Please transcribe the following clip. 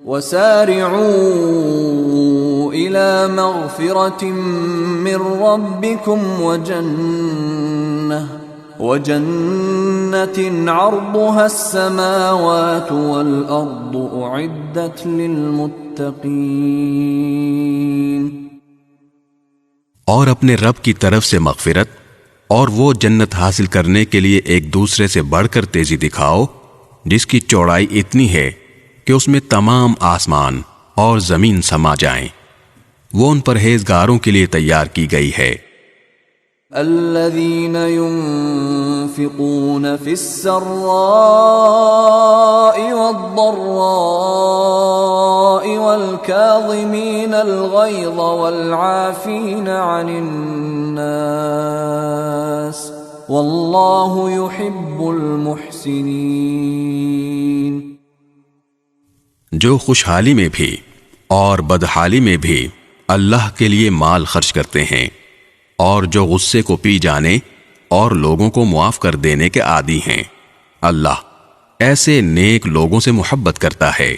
وَسَارِعُوا إِلَى مَغْفِرَةٍ مِّن رَّبِّكُمْ وَجَنَّةٍ عَرْضُهَا السَّمَاوَاتُ وَالْأَرْضُ أُعِدَّتْ لِلْمُتَّقِينَ۔ اور اپنے رب کی طرف سے مغفرت اور وہ جنت حاصل کرنے کے لیے ایک دوسرے سے بڑھ کر تیزی دکھاؤ جس کی چوڑائی اتنی ہے کہ اس میں تمام آسمان اور زمین سما جائیں، وہ ان پرہیزگاروں کے لیے تیار کی گئی ہے۔ الذين ينفقون في السراء والضراء والكاظمين الغيظ والعافين عن الناس والله يحب المحسنين۔ جو خوشحالی میں بھی اور بدحالی میں بھی اللہ کے لیے مال خرچ کرتے ہیں، اور جو غصے کو پی جانے اور لوگوں کو معاف کر دینے کے عادی ہیں، اللہ ایسے نیک لوگوں سے محبت کرتا ہے۔